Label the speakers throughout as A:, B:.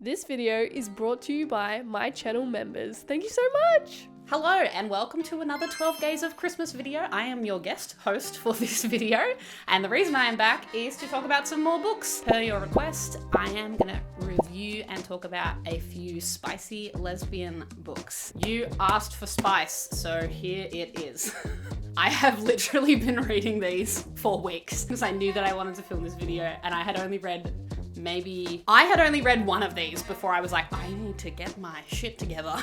A: This video is brought to you by my channel members. Thank you so much!
B: Hello and welcome to another 12 Gays of Christmas video. I am your guest host for this video, and the reason I am back is to talk about some more books. Per your request, I am gonna review and talk about a few spicy lesbian books. You asked for spice, so here it is. I have literally been reading these for weeks because I knew that I wanted to film this video, and I had only read one of these before I was like, I need to get my shit together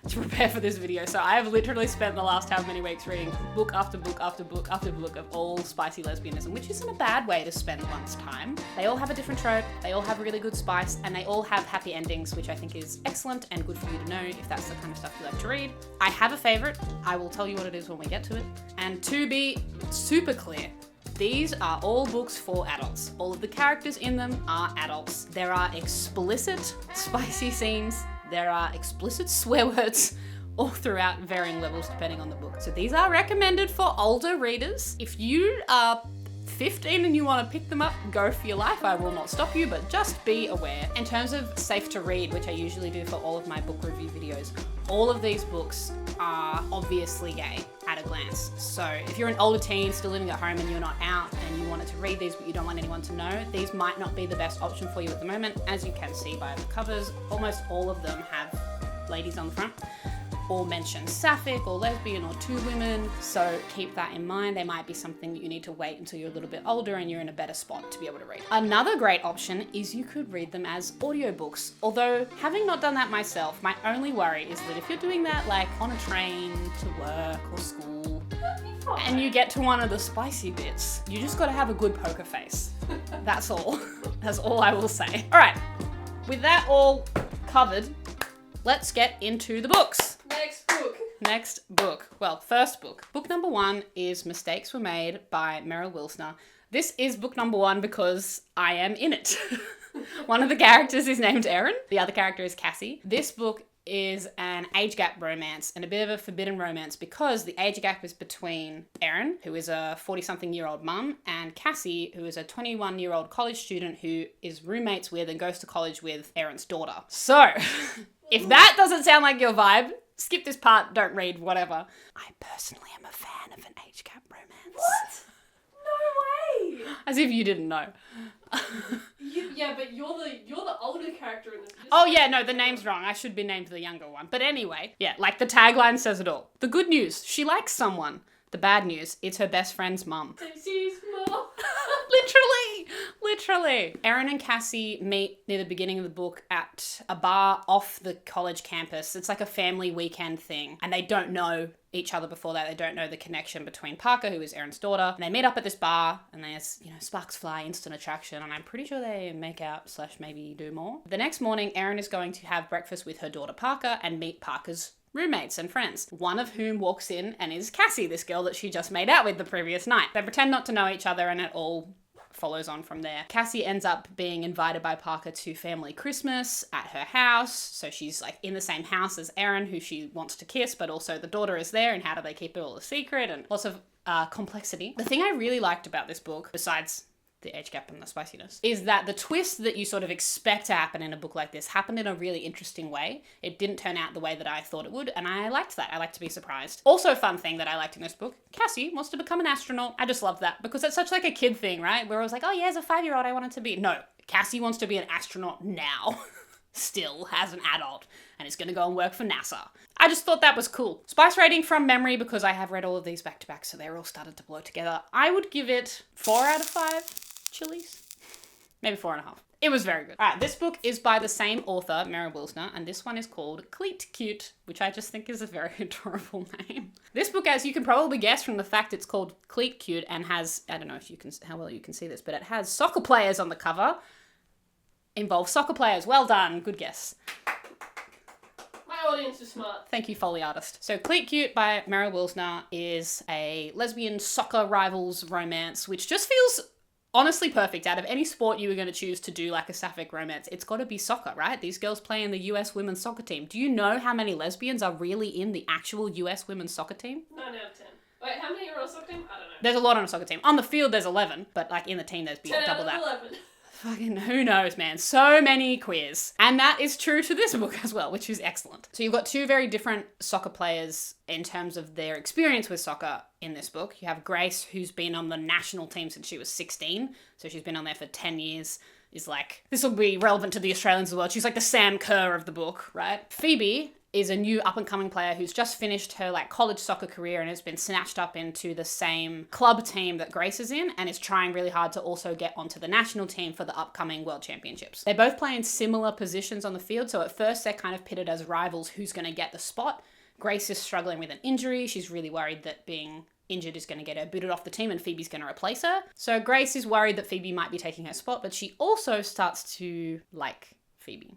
B: to prepare for this video. So I have literally spent the last how many weeks reading book after book after book after book of all spicy lesbianism, which isn't a bad way to spend one's time. They all have a different trope, they all have really good spice, and they all have happy endings, which I think is excellent and good for you to know if that's the kind of stuff you like to read. I have a favorite. I will tell you what it is when we get to it. And to be super clear, these are all books for adults. All of the characters in them are adults. There are explicit spicy scenes. There are explicit swear words all throughout, varying levels depending on the book. So these are recommended for older readers. If you are 15 and you want to pick them up, go for your life. I will not stop you, but just be aware. In terms of safe to read, which I usually do for all of my book review videos, all of these books are obviously gay at a glance. So if you're an older teen still living at home and you're not out and you wanted to read these but you don't want anyone to know, these might not be the best option for you at the moment. As you can see by the covers, almost all of them have ladies on the front, or mention sapphic or lesbian or two women, so keep that in mind. There might be something that you need to wait until you're a little bit older and you're in a better spot to be able to read. Another great option is you could read them as audiobooks, although having not done that myself, my only worry is that if you're doing that like on a train to work or school and you get to one of the spicy bits, you just gotta have a good poker face. That's all. That's all I will say. All right, with that all covered, let's get into the books. Next book. Well, first book. Book number one is Mistakes Were Made by Meryl Wilsner. This is book number one because I am in it. One of the characters is named Erin. The other character is Cassie. This book is an age gap romance and a bit of a forbidden romance because the age gap is between Erin, who is a 40-something-year-old mum, and Cassie, who is a 21-year-old college student who is roommates with and goes to college with Erin's daughter. So, if that doesn't sound like your vibe, skip this part, don't read, whatever. I personally am a fan of an age gap romance.
A: What? No way!
B: As if you didn't know.
A: Yeah, but you're the older character in this.
B: Oh yeah, no, the name's wrong. I should be named the younger one. But anyway, yeah, like the tagline says it all. The good news, she likes someone. The bad news, it's her best friend's mum.
A: She's mum.
B: Literally. Erin and Cassie meet near the beginning of the book at a bar off the college campus. It's like a family weekend thing. And they don't know each other before that. They don't know the connection between Parker, who is Erin's daughter. And they meet up at this bar and there's, sparks fly, instant attraction. And I'm pretty sure they make out / maybe do more. The next morning, Erin is going to have breakfast with her daughter Parker and meet Parker's roommates and friends, one of whom walks in and is Cassie, this girl that she just made out with the previous night. They pretend not to know each other and it all follows on from there. Cassie ends up being invited by Parker to family Christmas at her house. So she's like in the same house as Erin, who she wants to kiss, but also the daughter is there and how do they keep it all a secret and lots of complexity. The thing I really liked about this book, besides the age gap and the spiciness, is that the twist that you sort of expect to happen in a book like this happened in a really interesting way. It didn't turn out the way that I thought it would, and I liked that. I like to be surprised. Also a fun thing that I liked in this book, Cassie wants to become an astronaut. I just love that because it's such like a kid thing, right? Where I was like, oh yeah, as a 5-year-old I wanted to be. No, Cassie wants to be an astronaut now. Still as an adult, and is going to go and work for NASA. I just thought that was cool. Spice rating from memory, because I have read all of these back to back, so they're all started to blow together. I would give it 4 out of 5 chilies. Maybe 4.5. It was very good. All right, this book is by the same author, Meryl Wilsner, and this one is called Cleat, which I just think is a very adorable name. This book, as you can probably guess from the fact it's called Cleat and has, I don't know if you can, how well you can see this, but it has soccer players on the cover. Involves soccer players. Well done. Good guess.
A: My audience is smart.
B: Thank you, Foley artist. So Cleat by Meryl Wilsner is a lesbian soccer rivals romance, which just feels honestly perfect. Out of any sport you were going to choose to do like a sapphic romance, it's got to be soccer, right? These girls play in the US women's soccer team. Do you know how many lesbians are really in the actual US women's soccer team?
A: 9 out of 10. Wait, how many are on a soccer team? I don't know.
B: There's a lot on a soccer team. On the field, there's 11, but like in the team, there's
A: 10
B: double
A: out of
B: that.
A: 11.
B: Fucking who knows, man. So many queers. And that is true to this book as well, which is excellent. So you've got two very different soccer players in terms of their experience with soccer in this book. You have Grace, who's been on the national team since she was 16. So she's been on there for 10 years. Is like, this will be relevant to the Australians as well. She's like the Sam Kerr of the book, right? Phoebe is a new up-and-coming player who's just finished her like college soccer career and has been snatched up into the same club team that Grace is in and is trying really hard to also get onto the national team for the upcoming World Championships. They both play in similar positions on the field, so at first they're kind of pitted as rivals who's going to get the spot. Grace is struggling with an injury. She's really worried that being injured is going to get her booted off the team and Phoebe's going to replace her. So Grace is worried that Phoebe might be taking her spot, but she also starts to like Phoebe.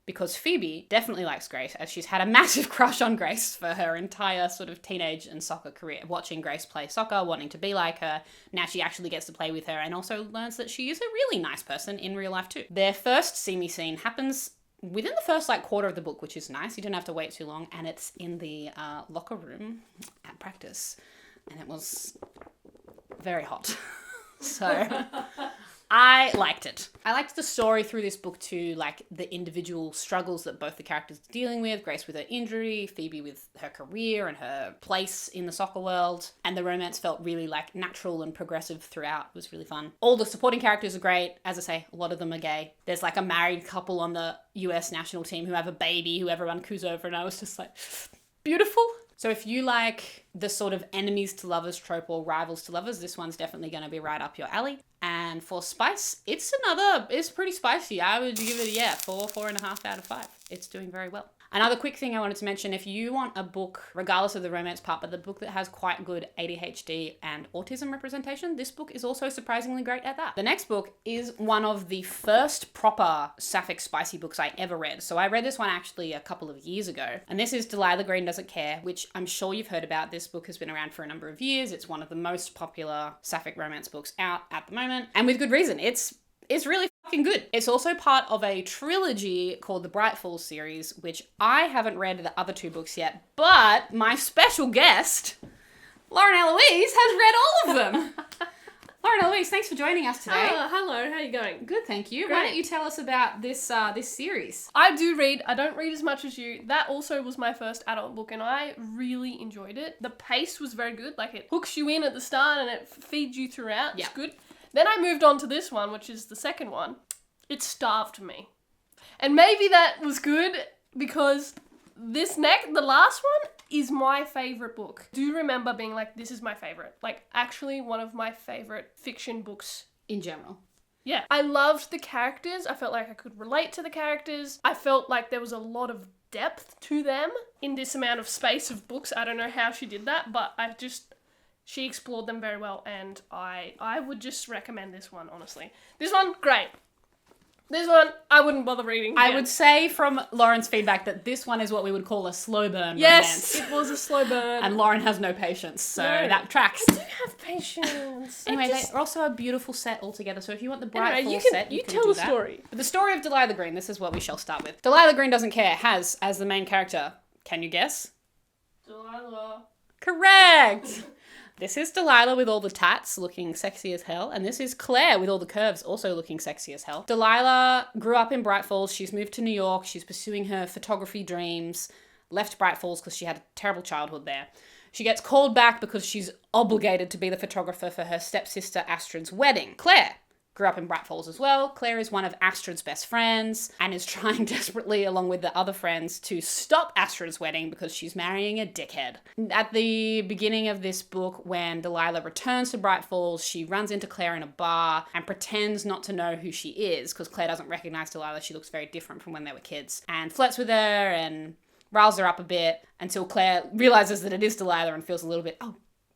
B: Because Phoebe definitely likes Grace, as she's had a massive crush on Grace for her entire sort of teenage and soccer career. Watching Grace play soccer, wanting to be like her. Now she actually gets to play with her and also learns that she is a really nice person in real life too. Their first see me scene happens within the first like quarter of the book, which is nice. You don't have to wait too long. And it's in the locker room at practice. And it was very hot. So I liked it. I liked the story through this book too, like the individual struggles that both the characters are dealing with. Grace with her injury, Phoebe with her career and her place in the soccer world. And the romance felt really like natural and progressive throughout. It was really fun. All the supporting characters are great. As I say, a lot of them are gay. There's like a married couple on the US national team who have a baby who everyone coos over, and I was just like, beautiful. So if you like the sort of enemies to lovers trope or rivals to lovers, this one's definitely going to be right up your alley. And for spice, it's pretty spicy. I would give it a 4.5 out of 5. It's doing very well. Another quick thing I wanted to mention, if you want a book, regardless of the romance part, but the book that has quite good ADHD and autism representation, this book is also surprisingly great at that. The next book is one of the first proper sapphic spicy books I ever read. So I read this one actually a couple of years ago. And this is Delilah Green Doesn't Care, which I'm sure you've heard about. This book has been around for a number of years. It's one of the most popular sapphic romance books out at the moment. And with good reason. It's really fucking good. It's also part of a trilogy called the Bright Falls series, which I haven't read the other two books yet, but my special guest, Lauren Eloise, has read all of them. Lauren Eloise, thanks for joining us today.
A: Hello, how are you going?
B: Good, thank you.
A: Great.
B: Why don't you tell us about this this series?
A: I do read. I don't read as much as you. That also was my first adult book and I really enjoyed it. The pace was very good. Like it hooks you in at the start and it feeds you throughout. It's good. Then I moved on to this one, which is the second one. It starved me. And maybe that was good because the last one is my favourite book. Do remember being like, this is my favourite. Like, actually one of my favourite fiction books.
B: In general.
A: Yeah. I loved the characters. I felt like I could relate to the characters. I felt like there was a lot of depth to them in this amount of space of books. I don't know how she did that, but she explored them very well, and I would just recommend this one, honestly. This one, great. This one, I wouldn't bother reading again.
B: I would say from Lauren's feedback that this one is what we would call a slow burn
A: yes,
B: romance.
A: It was a slow burn.
B: And Lauren has no patience, so that tracks.
A: I do have patience.
B: Anyway, they're also a beautiful set altogether, so if you want the Bright Falls set, you can
A: tell
B: do
A: the
B: that.
A: story.
B: But the story of Delilah Green, this is what we shall start with. Delilah Green Doesn't Care has, as the main character, can you guess?
A: Delilah.
B: Correct! This is Delilah with all the tats looking sexy as hell, and this is Claire with all the curves also looking sexy as hell. Delilah grew up in Bright Falls. She's moved to New York. She's pursuing her photography dreams. Left Bright Falls because she had a terrible childhood there. She gets called back because she's obligated to be the photographer for her stepsister Astrid's wedding. Claire grew up in Bright Falls as well. Claire is one of Astrid's best friends and is trying desperately, along with the other friends, to stop Astrid's wedding because she's marrying a dickhead. At the beginning of this book, when Delilah returns to Bright Falls, she runs into Claire in a bar and pretends not to know who she is because Claire doesn't recognize Delilah. She looks very different from when they were kids, and flirts with her and riles her up a bit until Claire realizes that it is Delilah and feels a little bit,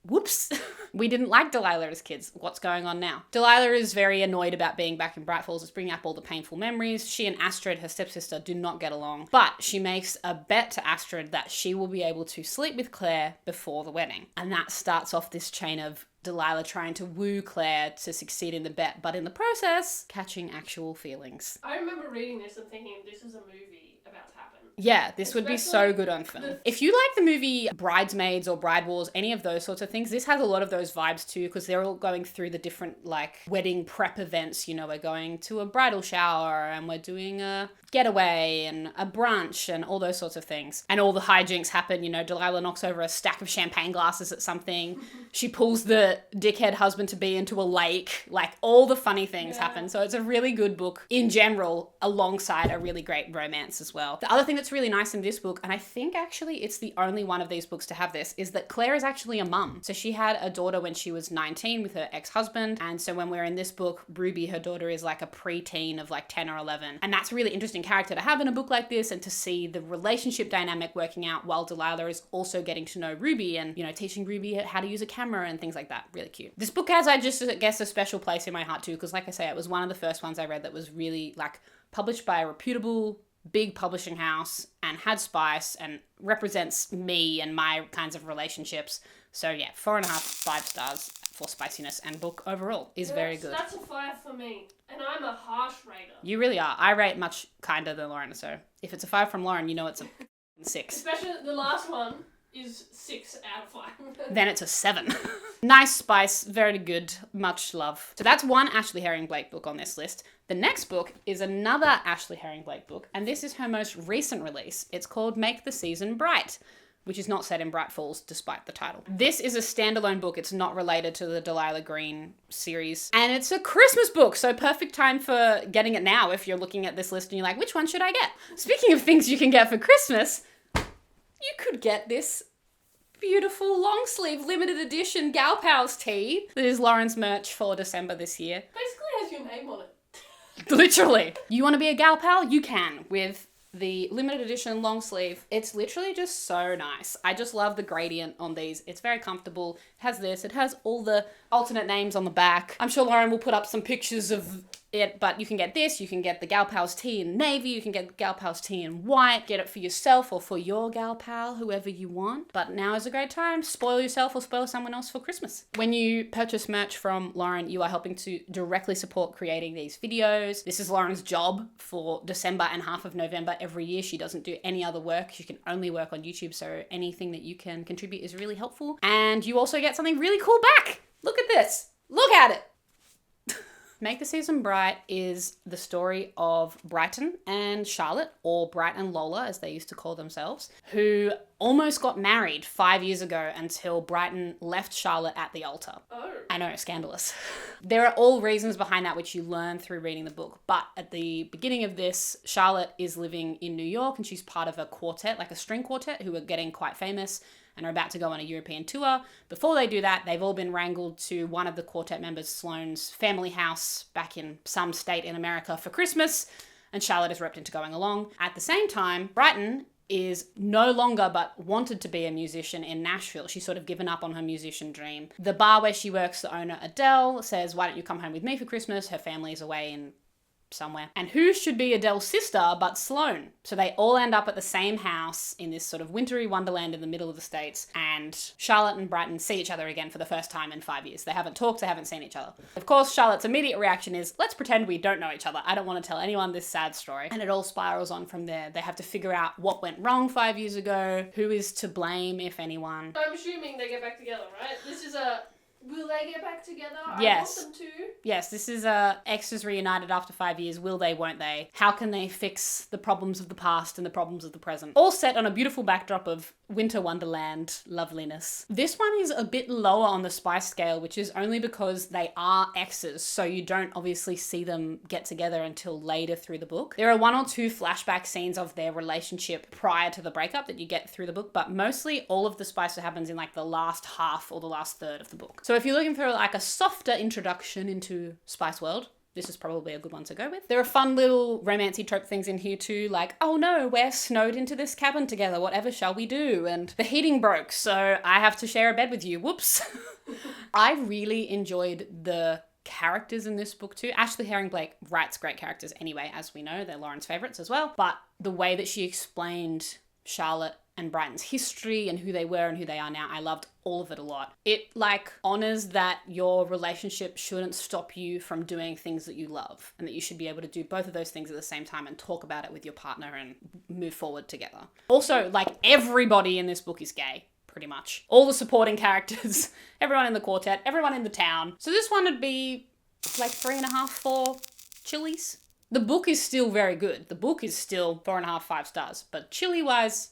B: whoops. We didn't like Delilah as kids. What's going on now? Delilah is very annoyed about being back in Bright Falls. It's bringing up all the painful memories. She and Astrid, her stepsister, do not get along. But she makes a bet to Astrid that she will be able to sleep with Claire before the wedding. And that starts off this chain of Delilah trying to woo Claire to succeed in the bet, but in the process, catching actual feelings.
A: I remember reading this and thinking, this is a movie about to happen.
B: Yeah, this would be so good on film. If you like the movie Bridesmaids or Bride Wars, any of those sorts of things, this has a lot of those vibes too, because they're all going through the different like wedding prep events. You know, we're going to a bridal shower and we're doing a getaway and a brunch and all those sorts of things. And all the hijinks happen. You know, Delilah knocks over a stack of champagne glasses at something. She pulls the dickhead husband-to-be into a lake. Like, all the funny things happen. So it's a really good book in general, alongside a really great romance as well. The other thing that's really nice in this book, and I think actually it's the only one of these books to have this, is that Claire is actually a mum. So she had a daughter when she was 19 with her ex-husband. And so when we're in this book, Ruby, her daughter, is like a pre-teen of like 10 or 11. And that's a really interesting character to have in a book like this, and to see the relationship dynamic working out while Delilah is also getting to know Ruby and, you know, teaching Ruby how to use a camera and things like that. Really cute. This book has, I just guess, a special place in my heart too, because like I say, it was one of the first ones I read that was really like published by a reputable big publishing house and had spice and represents me and my kinds of relationships. So yeah, 4.5, 5 stars for spiciness, and book overall is very good.
A: That's a 5 for me, and I'm a harsh rater.
B: You really are. I rate much kinder than Lauren, so if it's a 5 from Lauren, you know it's a 6.
A: Especially the last one is 6 out of 5.
B: Then it's a 7. Nice spice, very good, much love. So that's one Ashley Herring Blake book on this list. The next book is another Ashley Herring Blake book, and this is her most recent release. It's called Make the Season Bright, which is not set in Bright Falls despite the title. This is a standalone book. It's not related to the Delilah Green series. And it's a Christmas book, so perfect time for getting it now if you're looking at this list and you're like, which one should I get? Speaking of things you can get for Christmas, you could get this beautiful long sleeve limited edition Galpal's tee that is Lauren's merch for December this year.
A: Basically has your name on it.
B: Literally. You want to be a Galpal? You can, with the limited edition long sleeve. It's literally just so nice. I just love the gradient on these. It's very comfortable. It has this. It has all the alternate names on the back. I'm sure Lauren will put up some pictures of it, but you can get this. You can get the Galpal's tee in navy. You can get the Galpal's tee in white. Get it for yourself or for your gal pal, whoever you want. But now is a great time. Spoil yourself or spoil someone else for Christmas. When you purchase merch from Lauren, you are helping to directly support creating these videos. This is Lauren's job for December and half of November every year. She doesn't do any other work. She can only work on YouTube, so anything that you can contribute is really helpful. And you also get something really cool back. Look at this. Look at it. Make the Season Bright is the story of Brighton and Charlotte, or Bright and Lola as they used to call themselves, who almost got married 5 years ago until Brighton left Charlotte at the altar.
A: Oh.
B: I know, scandalous. There are all reasons behind that which you learn through reading the book, but at the beginning of this, Charlotte is living in New York and she's part of a quartet, like a string quartet, who are getting quite famous and are about to go on a European tour. Before they do that, they've all been wrangled to one of the quartet members, Sloane's family house back in some state in America for Christmas, and Charlotte is roped into going along. At the same time, Brighton is no longer but wanted to be a musician in Nashville. She's sort of given up on her musician dream. The bar where she works, the owner, Adele, says, why don't you come home with me for Christmas? Her family's away in somewhere. And who should be Adele's sister but Sloane? So they all end up at the same house in this sort of wintry wonderland in the middle of the States, and Charlotte and Brighton see each other again for the first time in 5 years. They haven't talked, they haven't seen each other. Of course, Charlotte's immediate reaction is, let's pretend we don't know each other. I don't want to tell anyone this sad story. And it all spirals on from there. They have to figure out what went wrong 5 years ago, who is to blame, if anyone.
A: I'm assuming they get back together, right? This is a... Will they get back together?
B: Yes.
A: I want them to.
B: Yes, this is exes reunited after 5 years. Will they, won't they? How can they fix the problems of the past and the problems of the present? All set on a beautiful backdrop of winter wonderland loveliness. This one is a bit lower on the spice scale, which is only because they are exes, so you don't obviously see them get together until later through the book. There are 1 or 2 flashback scenes of their relationship prior to the breakup that you get through the book, but mostly all of the spice that happens in like the last half or the last third of the book. So if you're looking for like a softer introduction into Spice World, this is probably a good one to go with. There are fun little romancy trope things in here too, like, oh no, we're snowed into this cabin together, whatever shall we do? And the heating broke, so I have to share a bed with you, whoops. I really enjoyed the characters in this book too. Ashley Herring Blake writes great characters anyway, as we know, they're Lauren's favourites as well. But the way that she explained Charlotte and Brighton's history and who they were and who they are now. I loved all of it a lot. It like honors that your relationship shouldn't stop you from doing things that you love, and that you should be able to do both of those things at the same time and talk about it with your partner and move forward together. Also, like, everybody in this book is gay. Pretty much. All the supporting characters, everyone in the quartet, everyone in the town. So this one would be like 3.5, 4 chilies. The book is still very good. The book is still 4.5, 5 stars, but chili wise,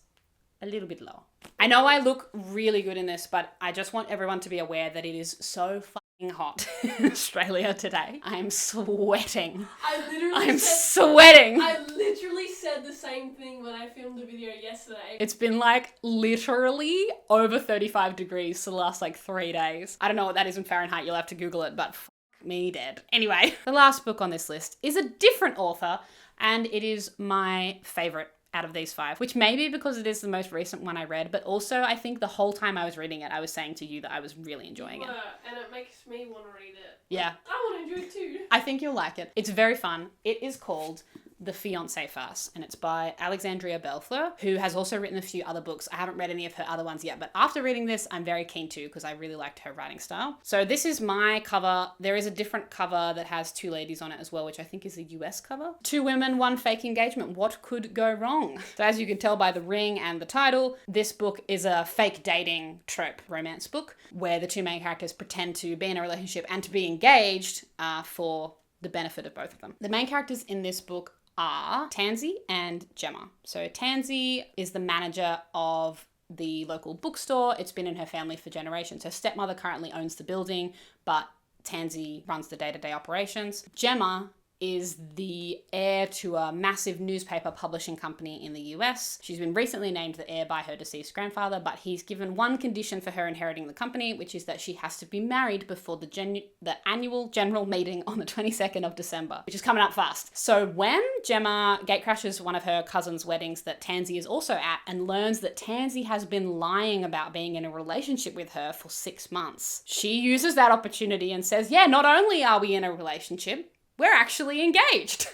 B: a little bit lower. I know I look really good in this, but I just want everyone to be aware that it is so fucking hot in Australia today. I'm sweating. I'm sweating.
A: I literally said the same thing when I filmed the video yesterday.
B: It's been like literally over 35 degrees for the last like 3 days. I don't know what that is in Fahrenheit. You'll have to Google it, but fuck me dead. Anyway, the last book on this list is a different author, and it is my favorite out of these 5, which may be because it is the most recent one I read, but also I think the whole time I was reading it, I was saying to you that I was really enjoying it.
A: And it makes me want to read it.
B: Yeah.
A: I want to enjoy it too.
B: I think you'll like it. It's very fun. It is called The Fiancee Farce, and it's by Alexandria Bellefleur, who has also written a few other books. I haven't read any of her other ones yet, but after reading this, I'm very keen to, because I really liked her writing style. So this is my cover. There is a different cover that has 2 ladies on it as well, which I think is a US cover. 2 women, 1 fake engagement. What could go wrong? So as you can tell by the ring and the title, this book is a fake dating trope romance book where the 2 main characters pretend to be in a relationship and to be engaged for the benefit of both of them. The main characters in this book are Tansy and Gemma. So Tansy is the manager of the local bookstore. It's been in her family for generations. Her stepmother currently owns the building, but Tansy runs the day-to-day operations. Gemma is the heir to a massive newspaper publishing company in the US. She's been recently named the heir by her deceased grandfather, but he's given one condition for her inheriting the company, which is that she has to be married before the annual general meeting on the 22nd of December, which is coming up fast. So when Gemma gatecrashes one of her cousin's weddings that Tansy is also at and learns that Tansy has been lying about being in a relationship with her for 6 months, she uses that opportunity and says, yeah, not only are we in a relationship, we're actually engaged.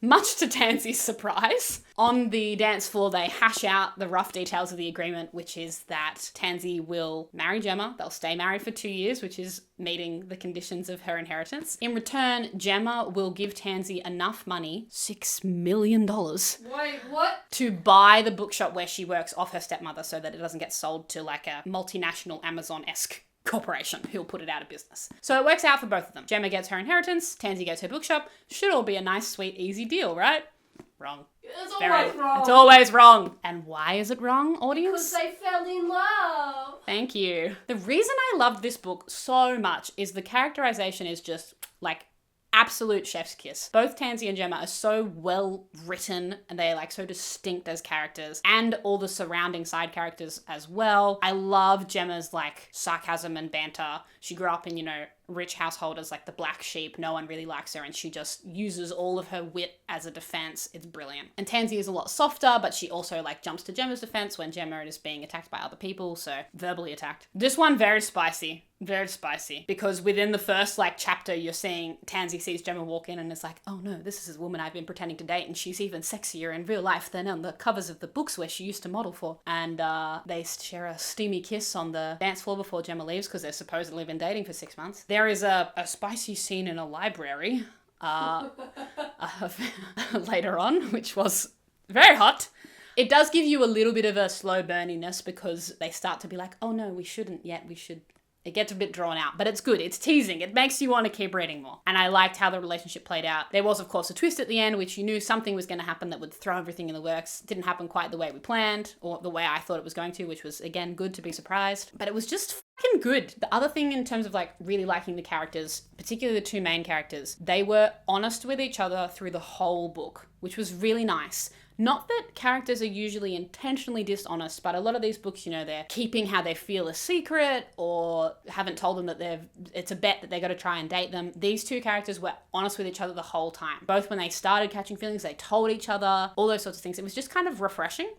B: Much to Tansy's surprise. On the dance floor, they hash out the rough details of the agreement, which is that Tansy will marry Gemma. They'll stay married for 2 years, which is meeting the conditions of her inheritance. In return, Gemma will give Tansy enough money, $6 million.
A: Wait, what?
B: To buy the bookshop where she works off her stepmother so that it doesn't get sold to like a multinational Amazon-esque corporation who'll put it out of business. So it works out for both of them. Gemma gets her inheritance, Tansy gets her bookshop. Should all be a nice, sweet, easy deal, right? Wrong.
A: It's always wrong.
B: It's always wrong. And why is it wrong, audience?
A: Because they fell in love.
B: Thank you. The reason I loved this book so much is the characterization is just like absolute chef's kiss. Both Tansy and Gemma are so well written and they're like so distinct as characters, and all the surrounding side characters as well. I love Gemma's like sarcasm and banter. She grew up in, rich household as like the black sheep. No one really likes her and she just uses all of her wit as a defense. It's brilliant. And Tansy is a lot softer, but she also like jumps to Gemma's defense when Gemma is being attacked by other people, so verbally attacked. This one, very spicy. Very spicy. Because within the first like chapter, you're seeing Tansy sees Gemma walk in and is like, oh no, this is a woman I've been pretending to date and she's even sexier in real life than on the covers of the books where she used to model for. And they share a steamy kiss on the dance floor before Gemma leaves because they've supposedly been dating for 6 months. There is a spicy scene in a library later on, which was very hot. It does give you a little bit of a slow burniness because they start to be like, oh no, we shouldn't yet, we should. It gets a bit drawn out, but it's good. It's teasing. It makes you want to keep reading more. And I liked how the relationship played out. There was, of course, a twist at the end, which you knew something was going to happen that would throw everything in the works. It didn't happen quite the way we planned, or the way I thought it was going to, which was, again, good to be surprised. But it was just fucking good. The other thing in terms of, like, really liking the characters, particularly the 2 main characters, they were honest with each other through the whole book, which was really nice. Not that characters are usually intentionally dishonest, but a lot of these books, they're keeping how they feel a secret or haven't told them that it's a bet that they're going to try and date them. These 2 characters were honest with each other the whole time. Both when they started catching feelings, they told each other, all those sorts of things. It was just kind of refreshing.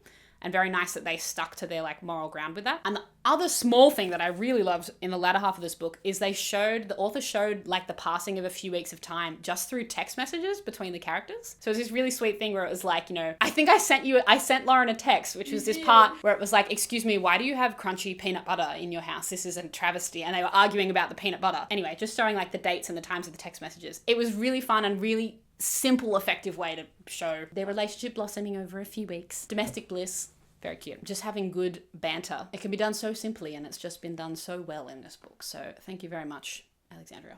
B: and very nice that they stuck to their like moral ground with that. And the other small thing that I really loved in the latter half of this book is the author showed like the passing of a few weeks of time just through text messages between the characters. So it was this really sweet thing where it was like, you know, I think I sent Lauren a text, which was this part where it was like, excuse me, why do you have crunchy peanut butter in your house? This is a travesty. And they were arguing about the peanut butter. Anyway, just showing like the dates and the times of the text messages. It was really fun and really simple, effective way to show their relationship blossoming over a few weeks. Domestic bliss. Very cute. Just having good banter. It can be done so simply, and it's just been done so well in this book. So thank you very much, Alexandria.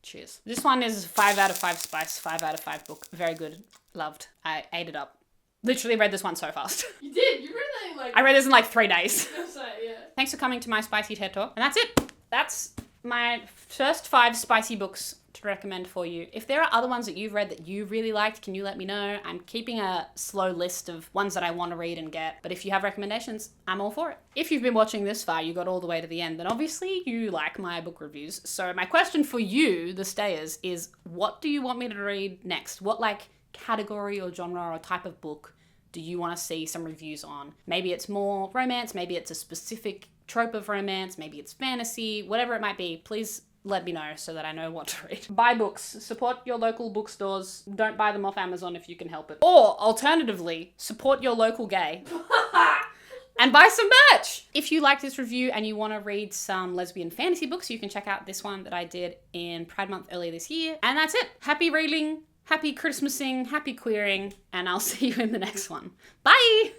B: Cheers. This one is 5 out of 5 spice, 5 out of 5 book. Very good. Loved. I ate it up. Literally read this one so fast.
A: You did? You read that in like...
B: I read this in like 3 days.
A: I was gonna say, yeah.
B: Thanks for coming to my spicy TED Talk. And that's it. That's my first 5 spicy books to recommend for you. If there are other ones that you've read that you really liked, can you let me know? I'm keeping a slow list of ones that I want to read and get, but if you have recommendations, I'm all for it. If you've been watching this far, you got all the way to the end, then obviously you like my book reviews. So my question for you, the stayers, is what do you want me to read next? What like category or genre or type of book do you want to see some reviews on? Maybe it's more romance, maybe it's a specific trope of romance, maybe it's fantasy, whatever it might be. Please let me know so that I know what to read. Buy books. Support your local bookstores. Don't buy them off Amazon if you can help it. Or, alternatively, support your local gay. And buy some merch! If you like this review and you want to read some lesbian fantasy books, you can check out this one that I did in Pride Month earlier this year. And that's it. Happy reading, happy Christmasing, happy queering, and I'll see you in the next one. Bye!